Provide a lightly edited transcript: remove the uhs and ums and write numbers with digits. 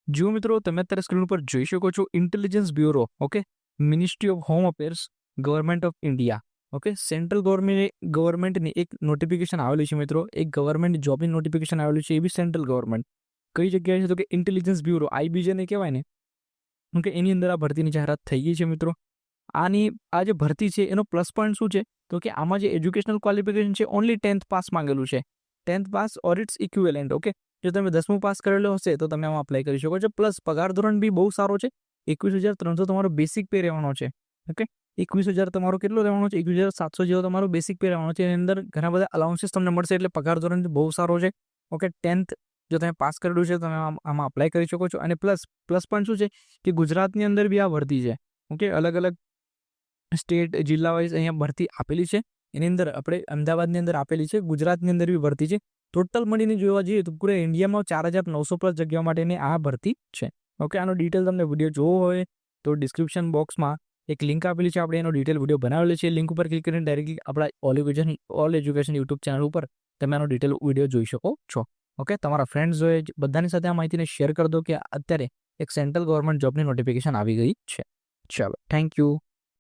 જો મિત્રો તમે અત્યારે સ્ક્રીન ઉપર જોઈ શકો છો intelligence bureau, okay, ministry of home affairs, government of India, okay, central ગવર્મેન્ટની એક નોટિફિકેશન આવેલી છે મિત્રો, એક ગવર્મેન્ટ જોબની નોટિફિકેશન આવેલી છે, એ બી સેન્ટ્રલ ગવર્મેન્ટ. કઈ જગ્યાએ છે તો કે ઇન્ટેલિજન્સ બ્યુરો, આઈબીજે કહેવાય ને, ઓકે, એની અંદર આ ભરતીની જાહેરાત થઈ ગઈ છે મિત્રો. આની આ જે ભરતી છે એનો પ્લસ પોઈન્ટ શું છે તો કે આમાં જે એજ્યુકેશનલ ક્વોલિફિકેશન છે ઓનલી 10th પાસ માંગેલું છે, 10th pass or it's equivalent. Okay, જો તમે 10મું પાસ કરેલો હશે તો તમે આમાં અપ્લાય કરી શકો છો. પ્લસ પગાર ધોરણ બી બહુ સારો છે, 21,300 તમારો બેસિક પે રહેવાનો છે. ઓકે, 21,000 તમારો કેટલો રહેવાનો છે, 21,700 જેવો તમારો બેસિક પે રહેવાનો છે. એની અંદર ઘણા બધા અલાઉન્સીસ તમને મળશે, એટલે પગાર ધોરણ બહુ સારો છે. ઓકે, 10th જો તમે પાસ કરેલું છે તમે આમાં અપ્લાય કરી શકો છો. અને પ્લસ પોઈન્ટ શું છે કે ગુજરાતની અંદર બી આ ભરતી છે. ઓકે, અલગ અલગ સ્ટેટ જિલ્લા વાઇઝ અહીંયા ભરતી આપેલી છે. એની અંદર આપણે અમદાવાદની અંદર આપેલી છે, ગુજરાતની અંદર બી ભરતી છે. ટોટલ મળીને જોવા જઈએ તો પૂરા ઇન્ડિયામાં 4,900 પ્લસ જગ્યાઓ માટેની આ ભરતી છે. ઓકે, આનો ડિટેલ તમને વિડીયો જોવો હોય તો ડિસ્ક્રિપ્શન બોક્સમાં એક લિંક આપેલી છે, આપણે એનો ડિટેલ વિડીયો બનાવેલો છે. લિંક ઉપર ક્લિક કરીને ડાયરેક્ટલી આપણા ઓલ એજ્યુકેશન યુટ્યુબ ચેનલ ઉપર તમે આનો ડિટેલ વિડીયો જોઈ શકો છો. ઓકે, તમારા ફ્રેન્ડ્સ હોય બધાની સાથે આ માહિતીને શેર કરી દો કે અત્યારે એક સેન્ટ્રલ ગવર્મેન્ટ જોબની નોટિફિકેશન આવી ગઈ છે. ચાલો, થેન્ક યુ.